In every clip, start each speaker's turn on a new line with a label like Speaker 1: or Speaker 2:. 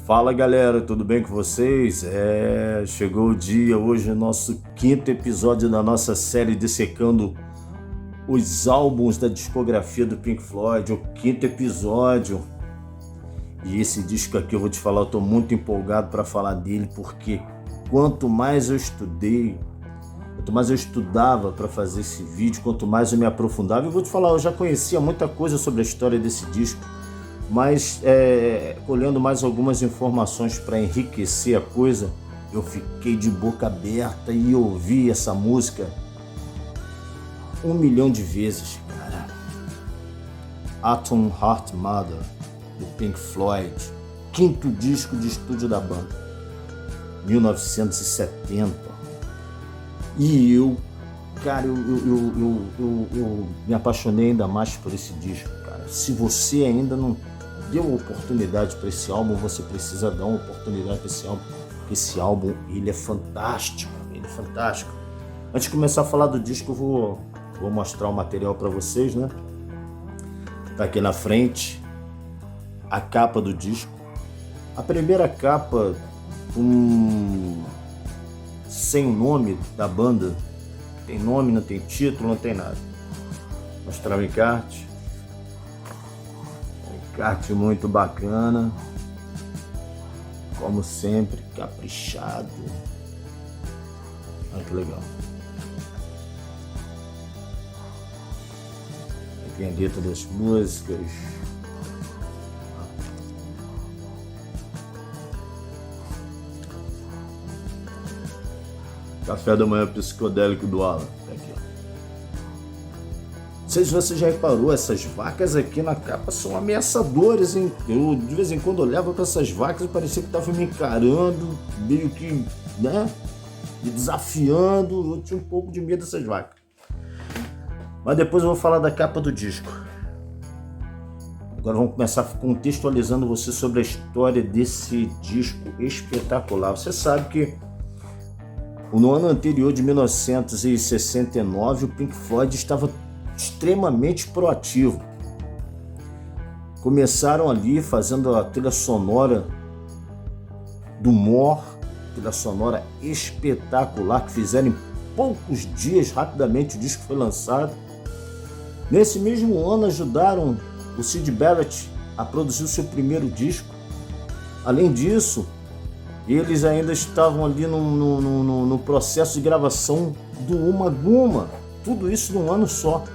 Speaker 1: Fala galera, tudo bem com vocês? Chegou o dia, hoje é o nosso quinto episódio da nossa série dissecando os álbuns da discografia do Pink Floyd, o quinto episódio. E esse disco aqui eu vou te falar, eu tô muito empolgado para falar dele, porque quanto mais eu estudei, quanto mais eu estudava para fazer esse vídeo, quanto mais eu me aprofundava, eu vou te falar, eu já conhecia muita coisa sobre a história desse disco, mas colhendo mais algumas informações para enriquecer a coisa, eu fiquei de boca aberta e ouvi essa música 1 milhão de vezes, cara. Atom Heart Mother, do Pink Floyd, quinto disco de estúdio da banda, 1970. E eu me apaixonei ainda mais por esse disco, cara. Se você ainda não deu uma oportunidade para esse álbum, você precisa dar uma oportunidade para esse álbum. Esse álbum, ele é fantástico, Antes de começar a falar do disco, eu vou mostrar o material para vocês, né? Tá aqui na frente a capa do disco. A primeira capa sem o nome da banda. Tem nome, não tem título, não tem nada. Mostrar o encarte. Encarte muito bacana. Como sempre, caprichado. Olha que legal. Aqui tem a letra das músicas. Café da manhã psicodélico do Alan. Tá aqui, ó. Não sei se você já reparou, essas vacas aqui na capa são ameaçadoras, hein? Eu de vez em quando olhava para essas vacas e parecia que estavam me encarando, meio que, né? Me desafiando. Eu tinha um pouco de medo dessas vacas. Mas depois eu vou falar da capa do disco. Agora vamos começar contextualizando você sobre a história desse disco espetacular. Você sabe que no ano anterior, de 1969, o Pink Floyd estava extremamente proativo. Começaram ali fazendo a trilha sonora do More, trilha sonora espetacular, que fizeram em poucos dias, rapidamente o disco foi lançado. Nesse mesmo ano ajudaram o Syd Barrett a produzir o seu primeiro disco. Além disso, eles ainda estavam ali no processo de gravação do Uma Guma, tudo isso num ano só.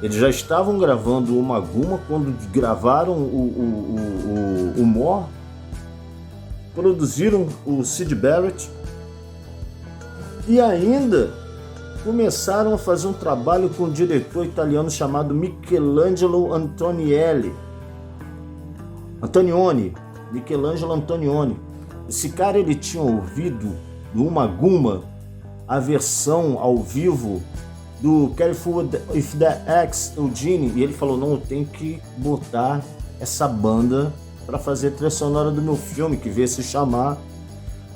Speaker 1: Eles já estavam gravando o Uma Guma quando gravaram o More, produziram o Syd Barrett e ainda começaram a fazer um trabalho com um diretor italiano chamado Michelangelo Antonioni. Esse cara, ele tinha ouvido no Uma Guma a versão ao vivo do Careful With The Axe, o Gene, e ele falou, não, eu tenho que botar essa banda para fazer a trilha sonora do meu filme, que veio se chamar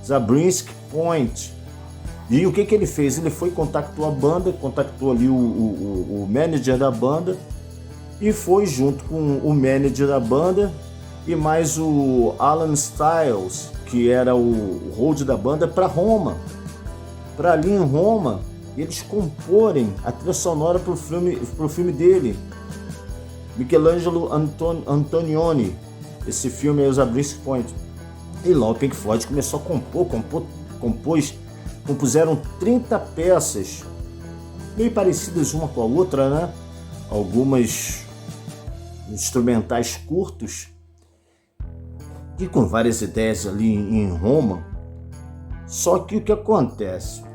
Speaker 1: Zabriskie Point. E o que ele fez? Ele foi, contactou a banda, contactou ali o manager da banda, e foi junto com o manager da banda e mais o Alan Styles, que era o hold da banda, para Roma. Para ali em Roma, eles comporem a trilha sonora pro filme dele, Michelangelo Antonioni. Esse filme é o Zabriskie Point. E lá o Pink Floyd começou a compuseram 30 peças, meio parecidas uma com a outra, né? Algumas instrumentais curtos, e com várias ideias ali em Roma. Só que o que acontece?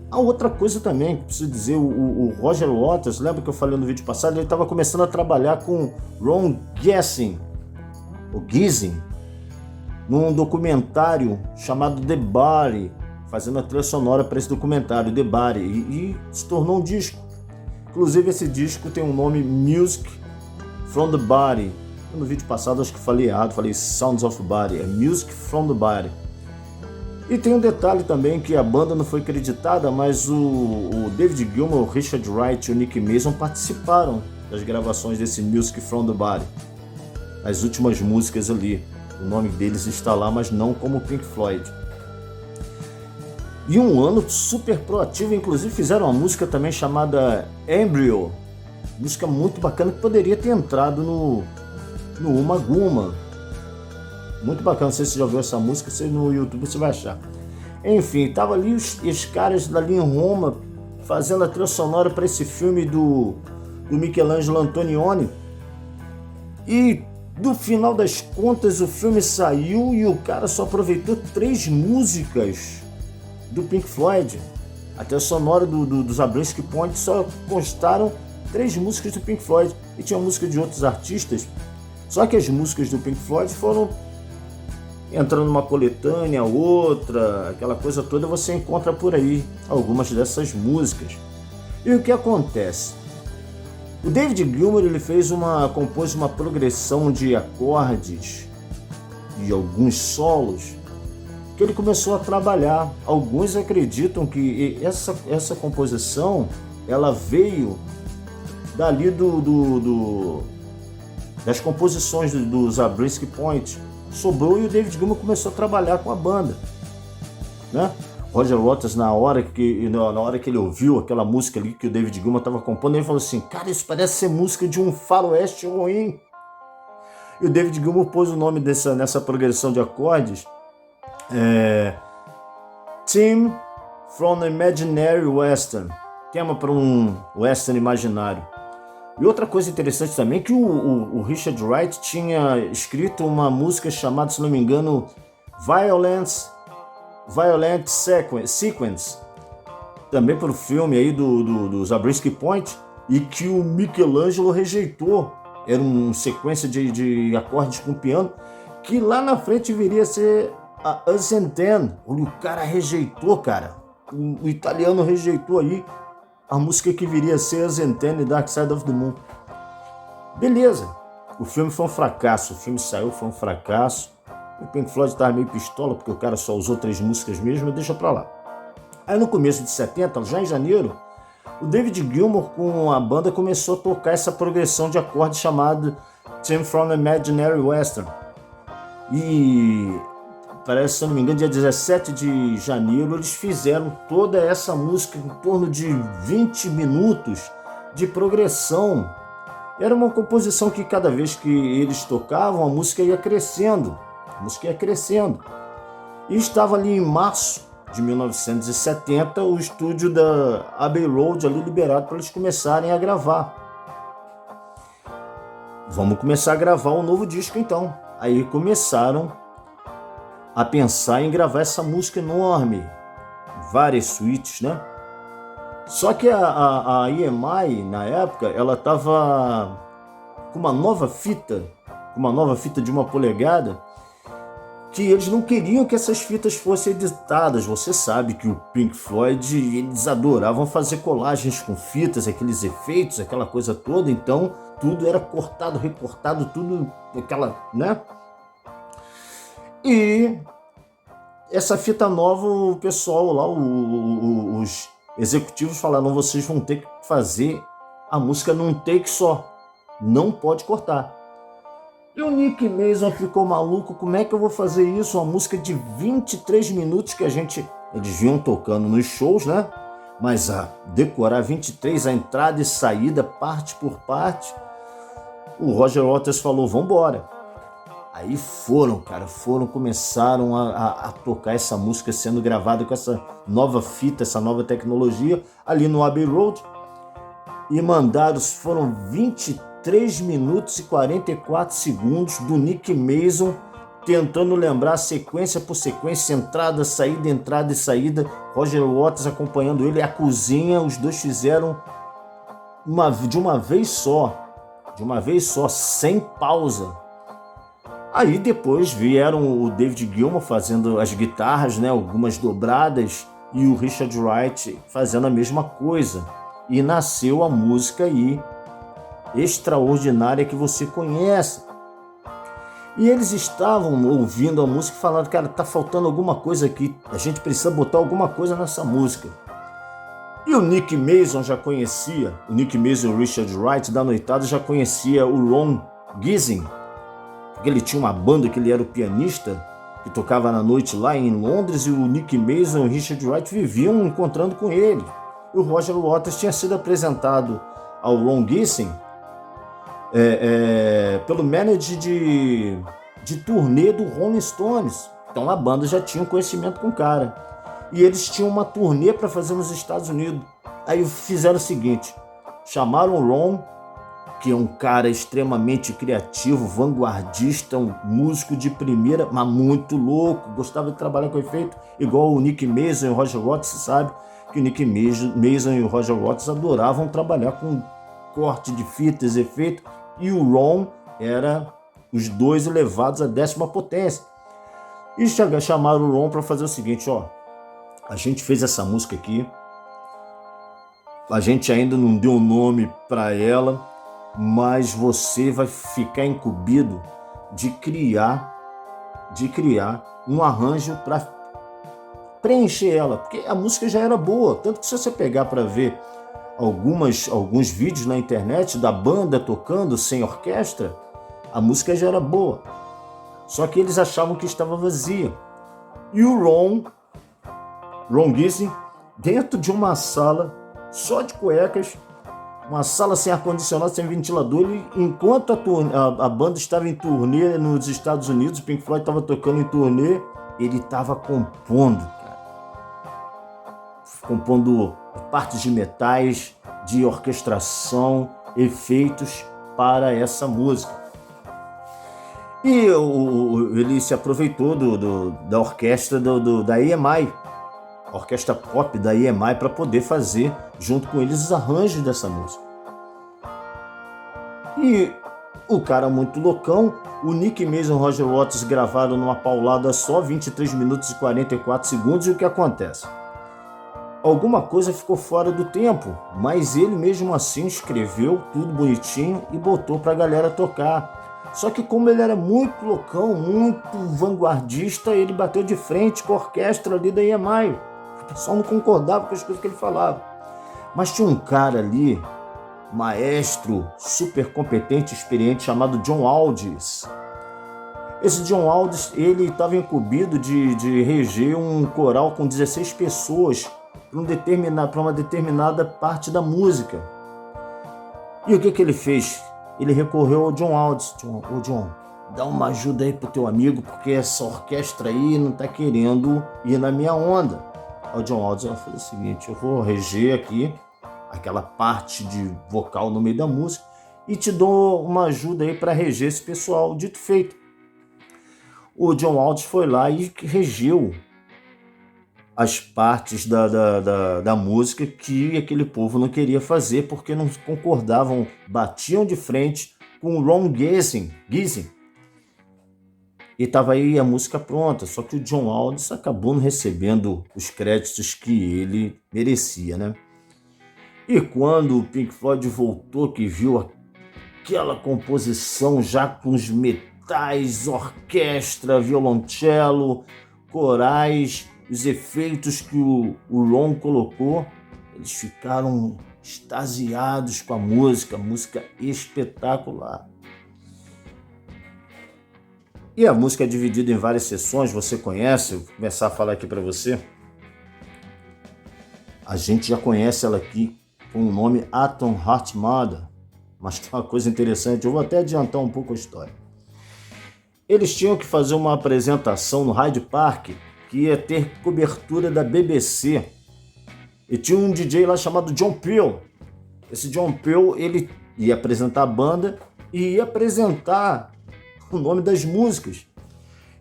Speaker 1: A outra coisa também que preciso dizer, o Roger Waters, lembra que eu falei no vídeo passado, ele estava começando a trabalhar com Ron Geesin, num documentário chamado The Body, fazendo a trilha sonora para esse documentário, The Body, e se tornou um disco. Inclusive esse disco tem um nome, Music from the Body. No vídeo passado acho que falei errado, falei Sounds of Body, é Music from the Body. E tem um detalhe também, que a banda não foi creditada, mas o David Gilmour, o Richard Wright e o Nick Mason participaram das gravações desse Music from the Body, as últimas músicas ali. O nome deles está lá, mas não como Pink Floyd. E um ano super proativo, inclusive fizeram uma música também chamada Embryo, música muito bacana que poderia ter entrado no Uma Guma. Muito bacana, não sei se você já ouviu essa música, se no YouTube você vai achar. Enfim, tava ali os caras ali em Roma fazendo a trilha sonora para esse filme do Michelangelo Antonioni. E no final das contas o filme saiu e o cara só aproveitou 3 músicas do Pink Floyd. A trilha sonora dos Zabriskie Point só constaram 3 músicas do Pink Floyd e tinha música de outros artistas. Só que as músicas do Pink Floyd foram entrando numa coletânea, outra, aquela coisa toda, você encontra por aí algumas dessas músicas. E o que acontece? O David Gilmour ele compôs uma progressão de acordes e alguns solos que ele começou a trabalhar. Alguns acreditam que essa composição ela veio dali das composições do Zabriskie Point. Sobrou e o David Gilmour começou a trabalhar com a banda, né? Roger Waters, na hora que ele ouviu aquela música ali que o David Gilmour estava compondo, ele falou assim: cara, isso parece ser música de um faroeste ruim. E o David Gilmour pôs o nome nessa progressão de acordes, Theme from the Imaginary Western, tema para um western imaginário. E outra coisa interessante também é que o Richard Wright tinha escrito uma música chamada, se não me engano, Violent Sequence, também para o filme aí do Zabriskie Point, e que o Michelangelo rejeitou. Era uma sequência de acordes com piano, que lá na frente viria a ser a Us and Ten. O cara rejeitou, cara. O italiano rejeitou aí a música que viria a ser Us and Ten e Dark Side of the Moon. Beleza. O filme foi um fracasso. O filme saiu, foi um fracasso. O Pink Floyd estava meio pistola, porque o cara só usou 3 músicas mesmo, deixa pra lá. Aí no começo de 70, já em janeiro, o David Gilmour com a banda começou a tocar essa progressão de acordes chamada Theme from the Imaginary Western. E parece, se não me engano, dia 17 de janeiro, eles fizeram toda essa música em torno de 20 minutos de progressão. Era uma composição que cada vez que eles tocavam, a música ia crescendo. E estava ali em março de 1970, o estúdio da Abbey Road ali liberado para eles começarem a gravar. Vamos começar a gravar um novo disco então. Aí começaram a pensar em gravar essa música enorme, várias suítes, né? Só que a EMI, na época, ela estava com uma nova fita de 1 polegada, que eles não queriam que essas fitas fossem editadas. Você sabe que o Pink Floyd, eles adoravam fazer colagens com fitas, aqueles efeitos, aquela coisa toda, então tudo era cortado, recortado, tudo aquela, né? E essa fita nova, o pessoal lá, os executivos falaram: vocês vão ter que fazer a música num take só, não pode cortar. E o Nick Mason ficou maluco: como é que eu vou fazer isso? Uma música de 23 minutos que eles vinham tocando nos shows, né? Mas a decorar 23, a entrada e saída, parte por parte. O Roger Waters falou: vambora. Aí começaram a tocar essa música sendo gravada com essa nova fita, essa nova tecnologia, ali no Abbey Road. E foram 23 minutos e 44 segundos do Nick Mason tentando lembrar sequência por sequência, entrada e saída. Roger Waters acompanhando ele, a cozinha, os dois fizeram de uma vez só, sem pausa. Aí depois vieram o David Gilmour fazendo as guitarras, né, algumas dobradas, e o Richard Wright fazendo a mesma coisa. E nasceu a música aí extraordinária que você conhece. E eles estavam ouvindo a música e falaram: cara, tá faltando alguma coisa aqui, a gente precisa botar alguma coisa nessa música. E o Nick Mason e o Richard Wright da noitada já conhecia o Ron Gissing, porque ele tinha uma banda que ele era o pianista, que tocava na noite lá em Londres, e o Nick Mason e o Richard Wright viviam encontrando com ele. E o Roger Waters tinha sido apresentado ao Ron Gissing pelo manager de turnê do Rolling Stones. Então a banda já tinha um conhecimento com o cara. E eles tinham uma turnê para fazer nos Estados Unidos. Aí fizeram o seguinte, chamaram o Ron, que é um cara extremamente criativo, vanguardista, um músico de primeira, mas muito louco, gostava de trabalhar com efeito, igual o Nick Mason e o Roger Waters. Você sabe que o Nick Mason e o Roger Waters adoravam trabalhar com corte de fitas, efeito, e o Ron era os dois elevados à 10ª potência. E chamaram o Ron para fazer o seguinte, ó, a gente fez essa música aqui, a gente ainda não deu nome para ela, mas você vai ficar incumbido de criar um arranjo para preencher ela, porque a música já era boa, tanto que se você pegar para ver alguns vídeos na internet da banda tocando sem orquestra, a música já era boa, só que eles achavam que estava vazia. E o Ron Gissing, dentro de uma sala só de cuecas, uma sala sem ar-condicionado, sem ventilador, enquanto a banda estava em turnê nos Estados Unidos, o Pink Floyd estava tocando em turnê, ele estava compondo, cara. Compondo partes de metais, de orquestração, efeitos para essa música. E ele se aproveitou da orquestra da EMI, a orquestra pop da EMI, para poder fazer junto com eles os arranjos dessa música. E o cara muito loucão, o Nick Mason e o Roger Waters gravaram numa paulada só 23 minutos e 44 segundos, e o que acontece? Alguma coisa ficou fora do tempo, mas ele mesmo assim escreveu tudo bonitinho e botou pra galera tocar. Só que como ele era muito loucão, muito vanguardista, ele bateu de frente com a orquestra ali da EMI. O pessoal não concordava com as coisas que ele falava. Mas tinha um cara ali, maestro, super competente, experiente, chamado John Aldis. Esse John Aldis, ele estava incumbido de reger um coral com 16 pessoas para uma determinada parte da música. E o que ele fez? Ele recorreu ao John Aldis. Ô John, dá uma ajuda aí pro teu amigo, porque essa orquestra aí não tá querendo ir na minha onda. O John Aldis vai fazer o seguinte, eu vou reger aqui aquela parte de vocal no meio da música e te dou uma ajuda aí para reger esse pessoal. Dito feito, o John Aldis foi lá e regeu as partes da música que aquele povo não queria fazer, porque não concordavam, batiam de frente com o Ron Gissing. E estava aí a música pronta, só que o John Aldis acabou não recebendo os créditos que ele merecia, né? E quando o Pink Floyd voltou, que viu aquela composição já com os metais, orquestra, violoncelo, corais, os efeitos que o Ron colocou, eles ficaram extasiados com a música espetacular. E a música é dividida em várias sessões, você conhece, vou começar a falar aqui para você. A gente já conhece ela aqui com o nome Atom Heart Mother, mas tem uma coisa interessante, eu vou até adiantar um pouco a história. Eles tinham que fazer uma apresentação no Hyde Park, que ia ter cobertura da BBC, e tinha um DJ lá chamado John Peel. Esse John Peel, ele ia apresentar a banda e ia apresentar o nome das músicas.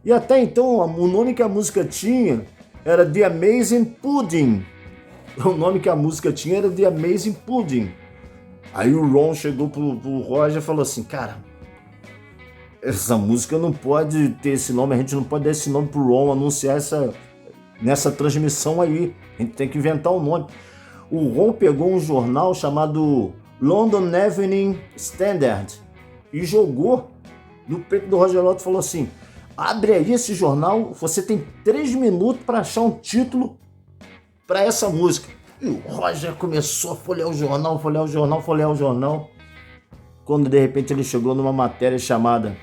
Speaker 1: E até então, o nome que a música tinha era The Amazing Pudding. O nome que a música tinha era The Amazing Pudding. Aí o Ron chegou pro Roger e falou assim, cara, essa música não pode ter esse nome, a gente não pode dar esse nome pro Ron anunciar nessa transmissão aí. A gente tem que inventar um nome. O Ron pegou um jornal chamado London Evening Standard e jogou no peito do Roger Waters e falou assim, abre aí esse jornal, você tem 3 minutos para achar um título para essa música. E o Roger começou a folhear o jornal, quando de repente ele chegou numa matéria chamada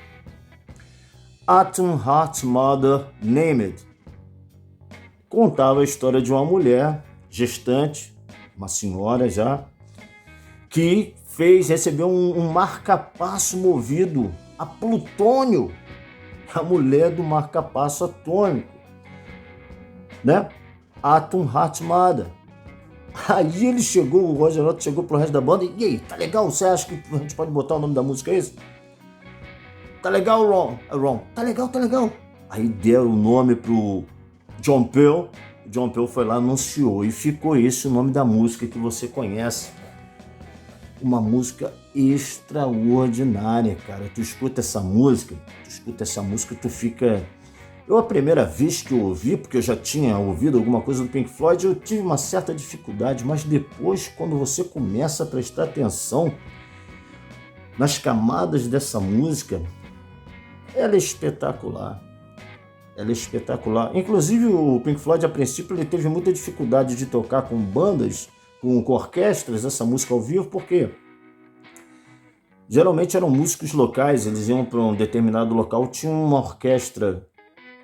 Speaker 1: Atom Heart Mother Named. Contava a história de uma mulher gestante, uma senhora já, que recebeu um marca-passo movido a plutônio, a mulher do marca-passo atômico, né? Atom Heart Mother. Aí o Roger Waters chegou pro resto da banda e aí, tá legal? Você acha que a gente pode botar o nome da música isso? Tá legal, Ron? Tá legal. Aí deram o nome pro John Peel. O John Peel foi lá, anunciou e ficou esse o nome da música que você conhece. Uma música extraordinária, cara. Tu escuta essa música, tu fica... A primeira vez que eu ouvi, porque eu já tinha ouvido alguma coisa do Pink Floyd, eu tive uma certa dificuldade, mas depois, quando você começa a prestar atenção nas camadas dessa música, ela é espetacular. Inclusive, o Pink Floyd, a princípio, ele teve muita dificuldade de tocar com bandas, com orquestras, essa música ao vivo, porque geralmente eram músicos locais, eles iam para um determinado local, tinha uma orquestra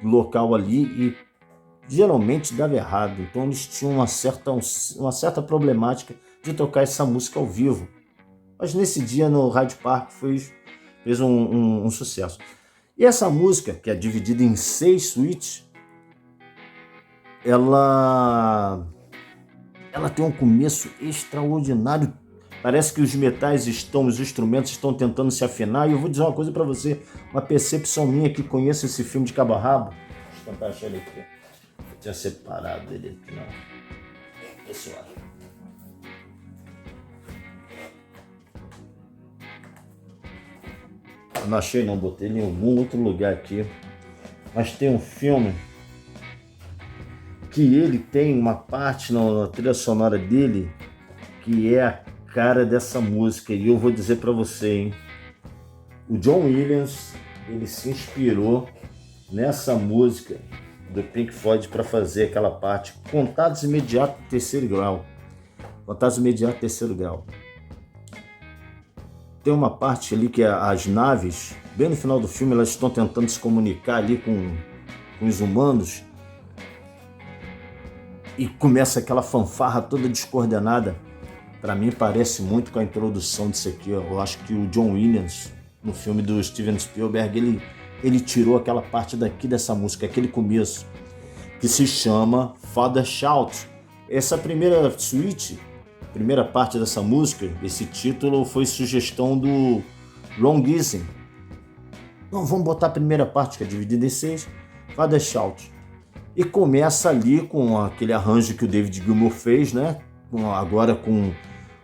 Speaker 1: local ali e geralmente dava errado. Então eles tinham uma certa problemática de tocar essa música ao vivo. Mas nesse dia no Hyde Park fez um sucesso. E essa música, que é dividida em 6 suítes, ela tem um começo extraordinário. Parece que os instrumentos estão tentando se afinar. E eu vou dizer uma coisa para você, uma percepção minha que conheço esse filme de cabo a rabo. Deixa eu tentar achar ele aqui. Eu tinha separado ele aqui, não. Pessoal. Eu não achei, não. Botei ele em algum outro lugar aqui. Mas tem um filme que ele tem uma parte na trilha sonora dele que é a cara dessa música, e eu vou dizer pra você, hein? O John Williams, ele se inspirou nessa música do Pink Floyd para fazer aquela parte, contatos imediatos terceiro grau. Tem uma parte ali que as naves, bem no final do filme, elas estão tentando se comunicar ali com os humanos, e começa aquela fanfarra toda descoordenada. Para mim parece muito com a introdução disso aqui. Eu acho que o John Williams, no filme do Steven Spielberg, ele tirou aquela parte daqui dessa música, aquele começo, que se chama Father Shout. Essa primeira suíte, primeira parte dessa música, esse título foi sugestão do Ron Gissing. Então vamos botar a primeira parte, que é dividida em 6, Father Shout. E começa ali com aquele arranjo que o David Gilmour fez, né? Agora com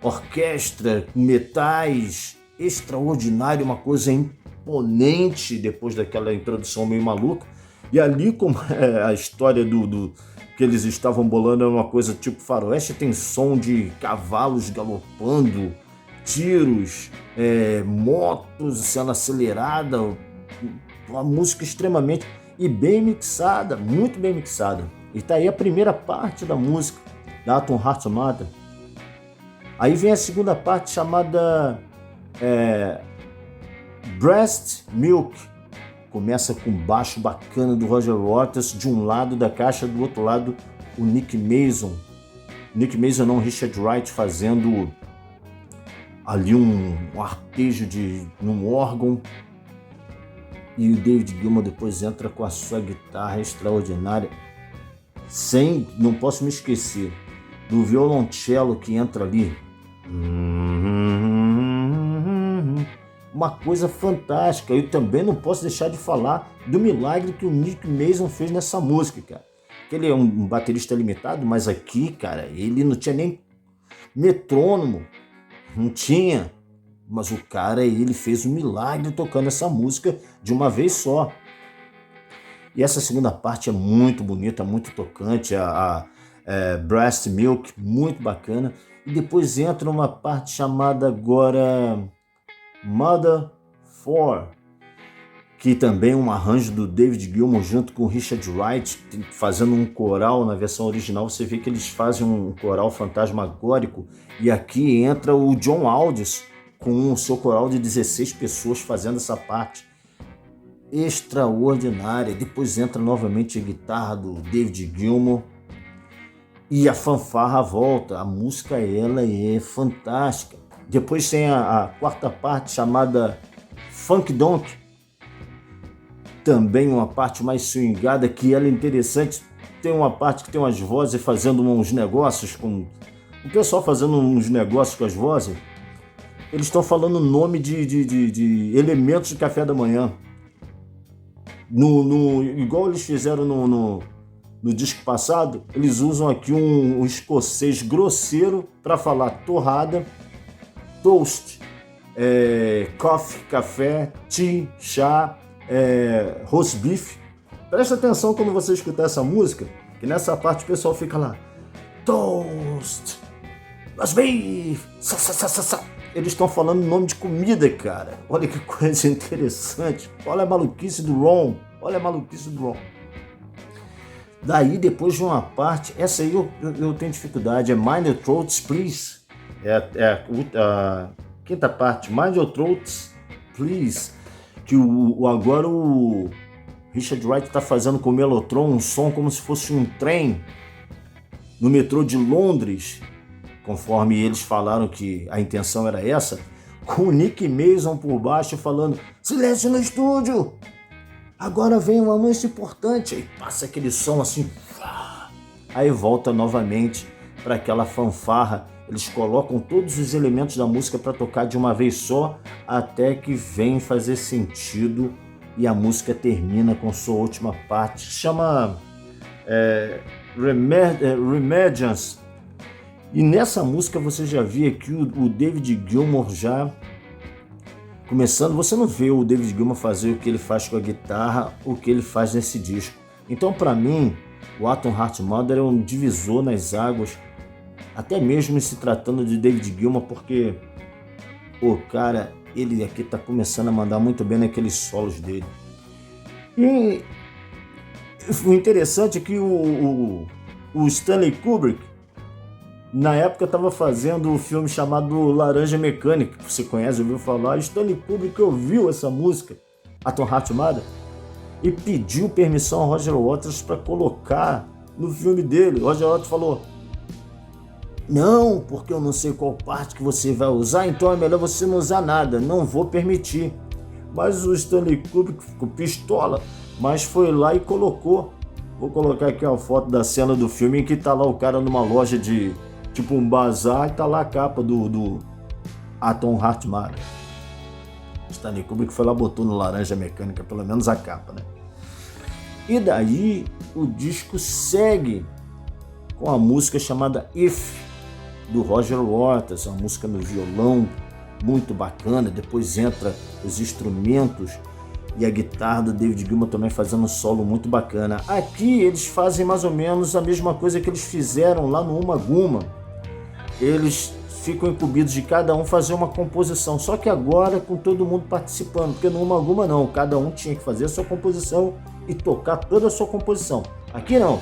Speaker 1: orquestra, com metais, extraordinário, uma coisa imponente depois daquela introdução meio maluca. E ali, como a história do que eles estavam bolando, era uma coisa tipo faroeste, tem som de cavalos galopando, tiros, motos sendo acelerada, uma música extremamente e bem mixada, muito bem mixada. E tá aí a primeira parte da música da Atom Heart Mother. Aí vem a segunda parte chamada Breast Milk. Começa com baixo bacana do Roger Waters de um lado da caixa, do outro lado o Nick Mason. Richard Wright fazendo ali um arpejo num órgão. E o David Gilmour depois entra com a sua guitarra extraordinária. Não posso me esquecer do violoncelo que entra ali. Uma coisa fantástica. Eu também não posso deixar de falar do milagre que o Nick Mason fez nessa música, cara. Ele é um baterista limitado, mas aqui, cara, ele não tinha nem metrônomo. Não tinha. Mas o cara, ele fez um milagre tocando essa música de uma vez só. E essa segunda parte é muito bonita, muito tocante, a Breast Milk, muito bacana. E depois entra uma parte chamada agora Mother 4, que também é um arranjo do David Gilmour junto com o Richard Wright, fazendo um coral. Na versão original você vê que eles fazem um coral fantasmagórico. E aqui entra o John Aldis com o seu coral de 16 pessoas fazendo essa parte. extraordinária. Depois entra novamente a guitarra do David Gilmour e a fanfarra volta. A música ela é fantástica. Depois tem a quarta parte chamada Funk Donk, também uma parte mais swingada que ela é interessante. Tem uma parte que tem umas vozes fazendo uns negócios com o pessoal fazendo uns negócios com as vozes. Eles estão falando o nome de elementos de café da manhã. Igual eles fizeram no disco passado, eles usam aqui um escocês grosseiro para falar torrada, toast, coffee, café, tea, chá, roast beef. Presta atenção quando você escutar essa música, que nessa parte o pessoal fica lá, toast, roast beef, sa, sa, sa, sa, sa. Eles estão falando nome de comida, cara. Olha que coisa interessante. Olha a maluquice do Ron. Olha a maluquice do Ron. Daí, depois de uma parte, essa aí eu tenho dificuldade, é Mind Your Throats, Please. A quinta parte, Mind Your Throats, Please. Que agora o Richard Wright está fazendo com o Mellotron um som como se fosse um trem no metrô de Londres, conforme eles falaram que a intenção era essa, com o Nick Mason por baixo falando, silêncio no estúdio! Agora vem um anúncio importante, aí passa aquele som assim, aí volta novamente para aquela fanfarra. Eles colocam todos os elementos da música para tocar de uma vez só, até que vem fazer sentido e a música termina com sua última parte, chama Remediance. E nessa música você já via aqui o David Gilmour já começando. Você não vê o David Gilmour fazer o que ele faz com a guitarra, o que ele faz nesse disco. Então, para mim, o Atom Heart Mother é um divisor nas águas, até mesmo se tratando de David Gilmour, porque o cara, ele aqui tá começando a mandar muito bem naqueles solos dele. E o interessante é que o Stanley Kubrick, na época, estava fazendo um filme chamado Laranja Mecânica, que você conhece, ouviu falar. Stanley Kubrick ouviu essa música, Atom Heart Mother, e pediu permissão ao Roger Waters para colocar no filme dele. O Roger Waters falou, não, porque eu não sei qual parte que você vai usar, então é melhor você não usar nada, não vou permitir. Mas o Stanley Kubrick ficou pistola, mas foi lá e colocou. Vou colocar aqui a foto da cena do filme em que tá lá o cara numa loja de tipo um bazar e tá lá a capa do Atom Heart Mother. Stanley Kubrick foi lá, botou no Laranja Mecânica, pelo menos a capa, né? E daí o disco segue com a música chamada If, do Roger Waters, uma música no violão muito bacana. Depois entra os instrumentos e a guitarra do David Gilmour também fazendo um solo muito bacana. Aqui eles fazem mais ou menos a mesma coisa que eles fizeram lá no Uma Guma. Eles ficam incumbidos de cada um fazer uma composição, só que agora com todo mundo participando, porque no Uma Guma não, cada um tinha que fazer a sua composição e tocar toda a sua composição. Aqui não,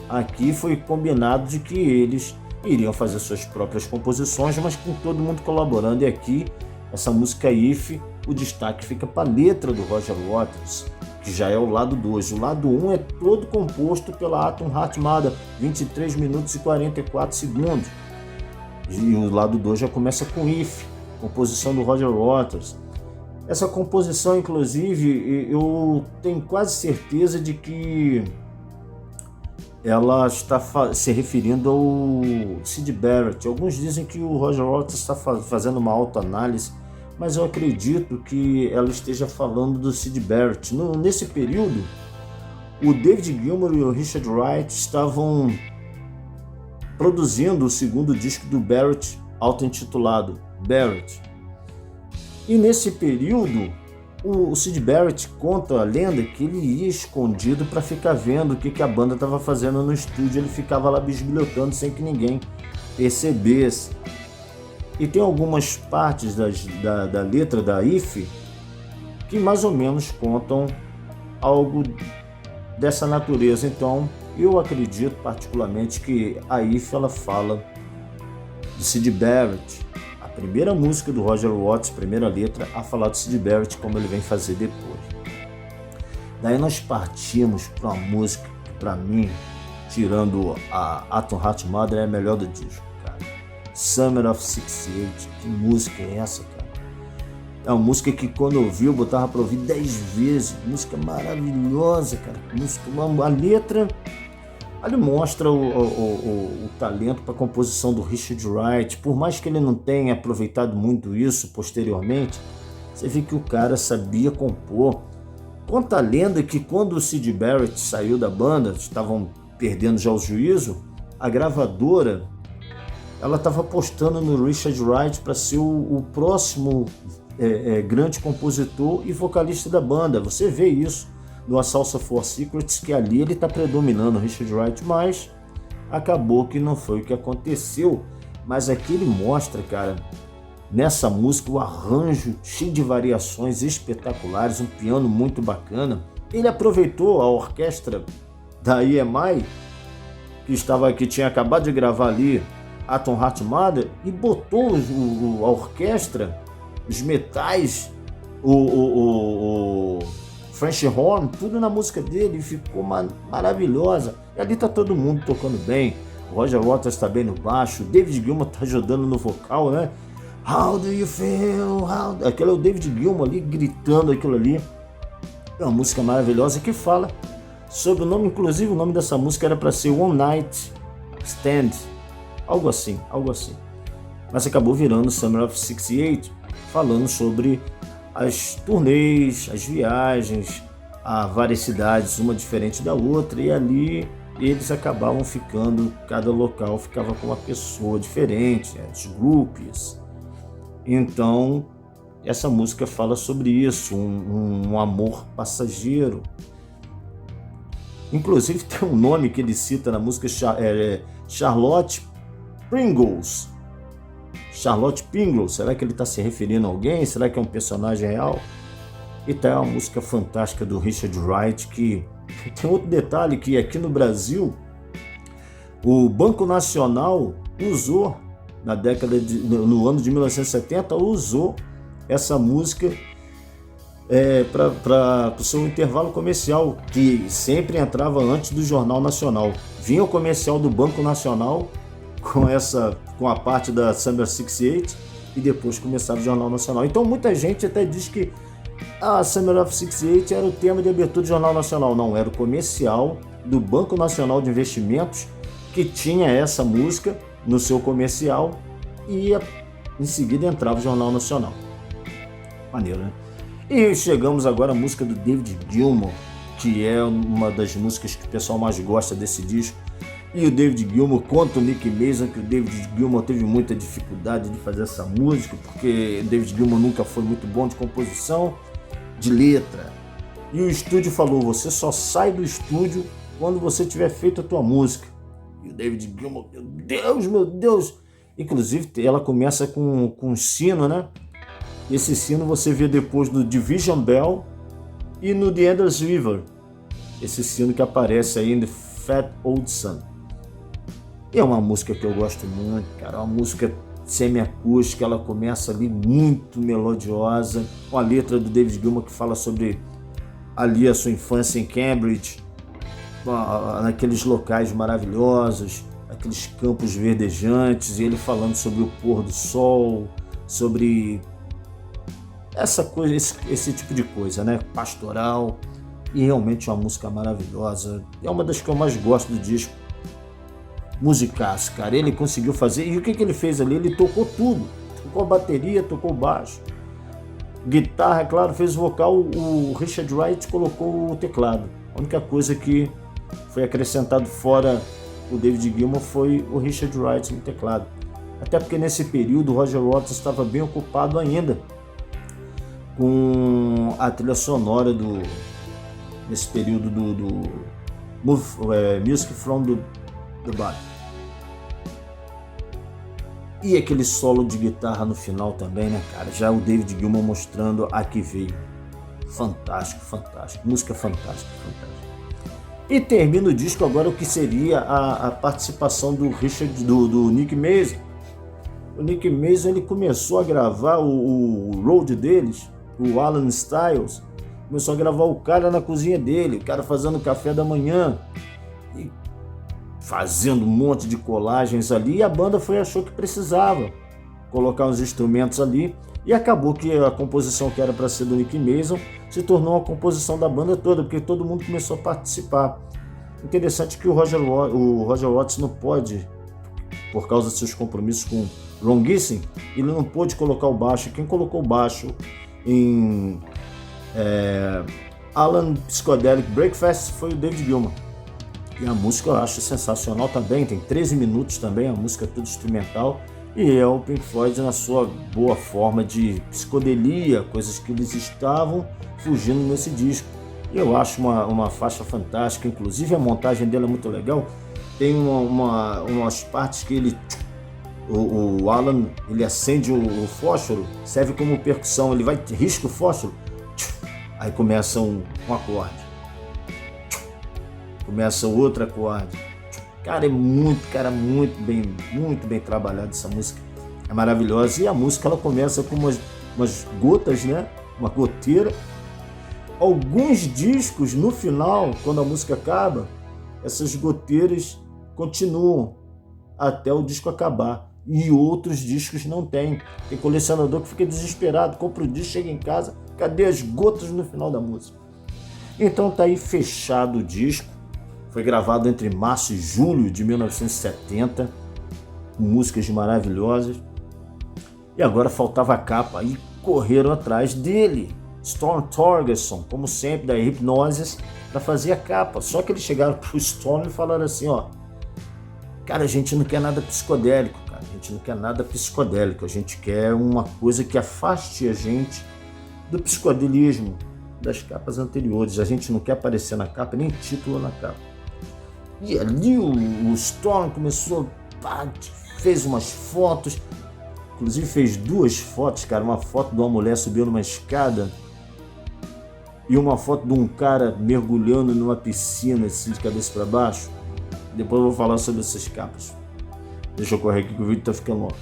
Speaker 1: aqui foi combinado de que eles iriam fazer suas próprias composições, mas com todo mundo colaborando. E aqui, essa música If, o destaque fica para a letra do Roger Waters, que já é o lado 2. O lado 1 é todo composto pela Atom Heart Mother, 23 minutos e 44 segundos. E o lado 2 já começa com If, composição do Roger Waters. Essa composição, inclusive, eu tenho quase certeza de que ela está se referindo ao Syd Barrett. Alguns dizem que o Roger Waters está fazendo uma autoanálise, mas eu acredito que ela esteja falando do Syd Barrett. Nesse período, o David Gilmour e o Richard Wright estavam produzindo o segundo disco do Barrett, auto-intitulado Barrett. E nesse período, o Syd Barrett conta a lenda que ele ia escondido para ficar vendo o que a banda estava fazendo no estúdio. Ele ficava lá bisbilhotando sem que ninguém percebesse. E tem algumas partes da letra da If que mais ou menos contam algo dessa natureza. Então, eu acredito particularmente que a If ela fala de Syd Barrett. A primeira música do Roger Waters, primeira letra, a falar de Syd Barrett, como ele vem fazer depois. Daí nós partimos para uma música que, para mim, tirando a Atom Heart Mother, é a melhor do disco, cara. Summer of '68. Que música é essa, cara? É uma música que quando eu ouvi, eu botava para ouvir 10 vezes. Música maravilhosa, cara. A letra, ali mostra o talento para composição do Richard Wright. Por mais que ele não tenha aproveitado muito isso posteriormente, você vê que o cara sabia compor. Conta a lenda que quando o Syd Barrett saiu da banda, estavam perdendo já o juízo, a gravadora, ela estava apostando no Richard Wright para ser o próximo grande compositor e vocalista da banda. Você vê isso no A Salsa for Secrets, que ali ele está predominando o Richard Wright, mas acabou que não foi o que aconteceu. Mas aqui ele mostra, cara, nessa música, o arranjo cheio de variações espetaculares, um piano muito bacana. Ele aproveitou a orquestra da EMI, que tinha acabado de gravar ali Atom Heart Mother, e botou a orquestra, os metais, o French Horn, tudo na música dele, e ficou maravilhosa. E ali tá todo mundo tocando bem. O Roger Waters tá bem no baixo, o David Gilmour tá ajudando no vocal, né? How do you feel? Aquele é o David Gilmour ali gritando aquilo ali. É uma música maravilhosa que fala sobre o nome, inclusive o nome dessa música era para ser One Night Stand, algo assim. Mas acabou virando Summer of '68, falando sobre as turnês, as viagens, a várias cidades, uma diferente da outra, e ali eles acabavam ficando, cada local ficava com uma pessoa diferente, as groupies. Então, essa música fala sobre isso, um amor passageiro. Inclusive tem um nome que ele cita na música, Charlotte Pringles. Charlotte Pringles, será que ele está se referindo a alguém? Será que é um personagem real? E tá uma música fantástica do Richard Wright, que tem outro detalhe, que aqui no Brasil, o Banco Nacional usou, no ano de 1970, usou essa música para o seu intervalo comercial, que sempre entrava antes do Jornal Nacional. Vinha o comercial do Banco Nacional com a parte da Summer '68 e depois começava o Jornal Nacional. Então muita gente até diz que a Summer of '68 era o tema de abertura do Jornal Nacional. Não, era o comercial do Banco Nacional de Investimentos, que tinha essa música no seu comercial, e em seguida entrava o Jornal Nacional. Maneiro, né? E chegamos agora à música do David Gilmour, que é uma das músicas que o pessoal mais gosta desse disco. E o David Gilmour conta o Nick Mason que o David Gilmour teve muita dificuldade de fazer essa música, porque o David Gilmour nunca foi muito bom de composição, de letra. E o estúdio falou: você só sai do estúdio quando você tiver feito a tua música. E o David Gilmour, meu Deus! Inclusive ela começa com um sino, né? Esse sino você vê depois no Division Bell e no The Endless River. Esse sino que aparece aí no Fat Old Sun. E é uma música que eu gosto muito, cara. É uma música semiacústica, ela começa ali muito melodiosa, com a letra do David Gilmour que fala sobre ali a sua infância em Cambridge, naqueles locais maravilhosos, aqueles campos verdejantes, e ele falando sobre o pôr do sol, sobre essa coisa, esse tipo de coisa, né? Pastoral. E realmente é uma música maravilhosa. É uma das que eu mais gosto do disco. Musicaço, cara. Ele conseguiu fazer. E o que ele fez ali? Ele tocou tudo. Tocou a bateria, tocou o baixo, guitarra, é claro, fez o vocal. O Richard Wright colocou o teclado. A única coisa que foi acrescentado fora o David Gilmour foi o Richard Wright no teclado. Até porque nesse período o Roger Waters estava bem ocupado ainda com a trilha sonora nesse período do Music from the Body. E aquele solo de guitarra no final também, né, cara? Já o David Gilmour mostrando a que veio. Fantástico, fantástico. Música fantástica, fantástica. E termina o disco agora o que seria a participação do Nick Mason. O Nick Mason, ele começou a gravar o road deles, o Alan Styles, Começou a gravar o cara na cozinha dele, o cara fazendo café da manhã e fazendo um monte de colagens ali, e a banda achou que precisava colocar os instrumentos ali, e acabou que a composição que era para ser do Nick Mason se tornou a composição da banda toda, porque todo mundo começou a participar. Interessante que o Roger Waters não pode, por causa de seus compromissos com Ron Gissing, ele não pôde colocar o baixo. Quem colocou o baixo em Alan Psychedelic Breakfast foi o David Gilmour. E a música eu acho sensacional também, tem 13 minutos também, a música é tudo instrumental, e é o Pink Floyd na sua boa forma de psicodelia, coisas que eles estavam fugindo nesse disco. E eu acho uma faixa fantástica, inclusive a montagem dela é muito legal. Tem umas partes que o Alan, ele acende o fósforo, serve como percussão, ele risca o fósforo, aí começa um acorde, começa outro acorde. Cara, muito bem trabalhado essa música, é maravilhosa. E a música ela começa com umas gotas, né? Uma goteira. Alguns discos no final, quando a música acaba, essas goteiras continuam até o disco acabar. E outros discos não tem. Tem colecionador que fica desesperado, compra o disco, chega em casa, cadê as gotas no final da música? Então tá aí fechado o disco. Foi gravado entre março e julho de 1970, com músicas maravilhosas. E agora faltava a capa, e correram atrás dele, Storm Thorgerson, como sempre, da Hipgnosis, para fazer a capa. Só que eles chegaram pro Storm e falaram assim, ó, cara, a gente não quer nada psicodélico, cara, a gente não quer nada psicodélico, a gente quer uma coisa que afaste a gente do psicodelismo das capas anteriores, a gente não quer aparecer na capa, nem título na capa. E ali o Storm começou, fez umas fotos, inclusive fez 2 fotos, cara, uma foto de uma mulher subindo uma escada e uma foto de um cara mergulhando numa piscina, assim, de cabeça para baixo. Depois eu vou falar sobre essas capas. Deixa eu correr aqui que o vídeo tá ficando longo.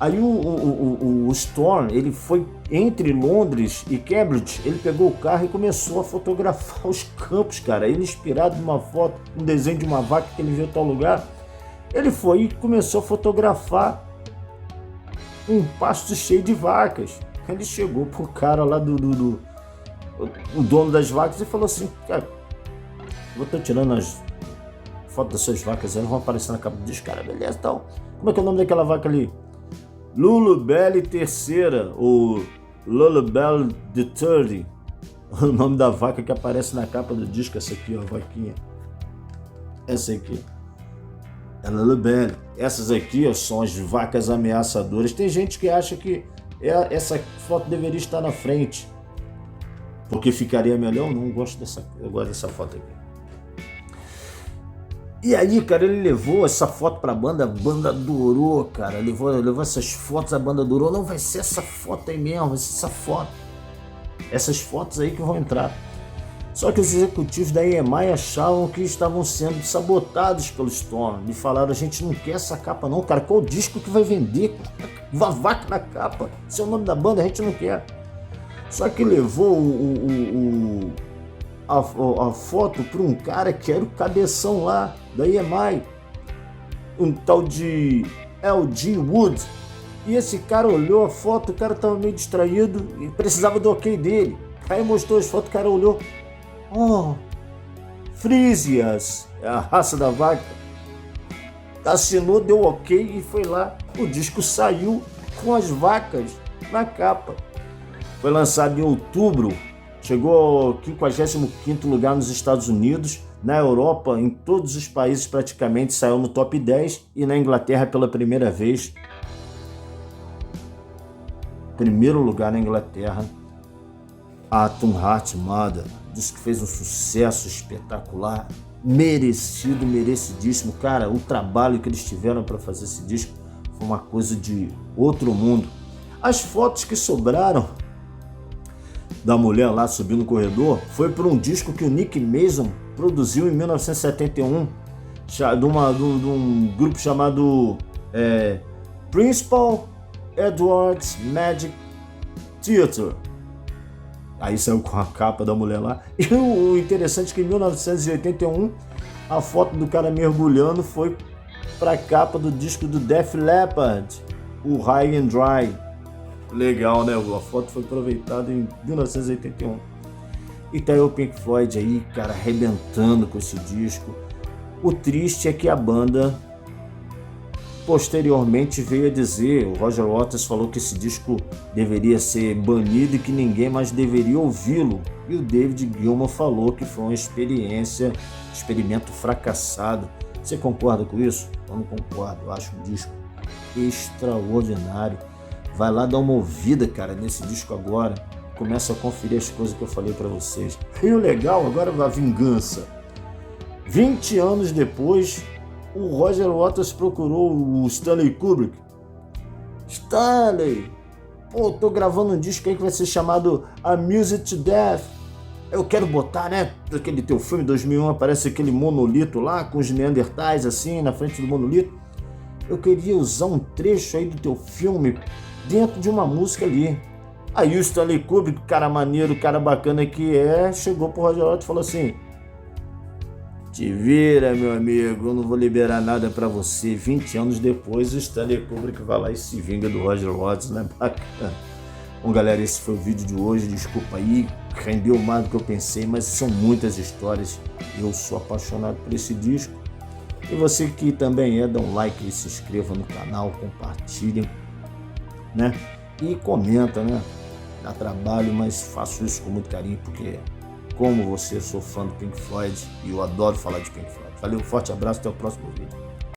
Speaker 1: Aí o Storm, ele foi entre Londres e Cambridge, ele pegou o carro e começou a fotografar os campos, cara. Ele, inspirado numa foto, um desenho de uma vaca que ele viu em tal lugar, ele foi e começou a fotografar um pasto cheio de vacas. Ele chegou pro cara lá o dono das vacas e falou assim, cara, eu tô tirando as fotos das suas vacas, elas vão aparecer na capa do disco, cara, beleza, então. Como é que é o nome daquela vaca ali? Lulubelle III, ou Lulubelle the 30, o nome da vaca que aparece na capa do disco, essa aqui, ó, a vaquinha. Essa aqui. É Lulubelle. Essas aqui, ó, são as vacas ameaçadoras. Tem gente que acha que essa foto deveria estar na frente, porque ficaria melhor. Eu não gosto eu gosto dessa foto aqui. E aí, cara, ele levou essa foto pra banda, a banda adorou, cara, levou essas fotos, a banda adorou, não vai ser essa foto aí mesmo, vai ser essa foto, essas fotos aí que vão entrar. Só que os executivos da EMI achavam que estavam sendo sabotados pelo Storm, e falaram, a gente não quer essa capa não, cara, qual o disco que vai vender? Uma vaca na capa, esse é o nome da banda, a gente não quer. Só que levou a foto para um cara que era o cabeção lá da EMI, um tal de L.G. Wood, e esse cara olhou a foto, o cara estava meio distraído e precisava do ok dele. Aí mostrou as fotos, o cara olhou, Frisias, é a raça da vaca, assinou, deu ok e foi lá. O disco saiu com as vacas na capa. Foi lançado em outubro. Chegou ao 55º lugar nos Estados Unidos, na Europa, em todos os países praticamente saiu no top 10 e na Inglaterra pela primeira vez. Primeiro lugar na Inglaterra, Atom Heart Mother, diz que fez um sucesso espetacular, merecido, merecidíssimo. Cara, o trabalho que eles tiveram para fazer esse disco foi uma coisa de outro mundo. As fotos que sobraram da mulher lá subindo no corredor foi por um disco que o Nick Mason produziu em 1971 de um grupo chamado Principal Edwards Magic Theatre. Aí saiu com a capa da mulher lá. E o interessante é que em 1981 a foto do cara mergulhando foi para a capa do disco do Def Leppard, o High and Dry. Legal, né? A foto foi aproveitada em 1981. E tá aí o Pink Floyd aí, cara, arrebentando com esse disco. O triste é que a banda posteriormente veio a dizer, o Roger Waters falou que esse disco deveria ser banido e que ninguém mais deveria ouvi-lo. E o David Gilmour falou que foi uma experimento fracassado. Você concorda com isso? Eu não concordo, eu acho um disco extraordinário. Vai lá dar uma ouvida, cara, nesse disco agora. Começa a conferir as coisas que eu falei pra vocês. E o legal, agora vai a vingança. 20 anos depois, o Roger Waters procurou o Stanley Kubrick. Stanley, pô, tô gravando um disco aí que vai ser chamado A Music to Death. Eu quero botar, né, aquele teu filme 2001, aparece aquele monolito lá com os neandertais assim, na frente do monolito. Eu queria usar um trecho aí do teu filme dentro de uma música ali. Aí o Stanley Kubrick, cara maneiro, cara bacana que é, chegou pro Roger Waters e falou assim: te vira, meu amigo, eu não vou liberar nada pra você. 20 anos depois, o Stanley Kubrick vai lá e se vinga do Roger Waters, né? Bacana. Bom, galera, esse foi o vídeo de hoje. Desculpa aí, rendeu mais do que eu pensei, mas são muitas histórias. Eu sou apaixonado por esse disco. E você que também é, dá um like e se inscreva no canal, compartilhem, né? E comenta, né? Dá trabalho, mas faço isso com muito carinho, porque como você, sou fã do Pink Floyd e eu adoro falar de Pink Floyd. Valeu, forte abraço, até o próximo vídeo.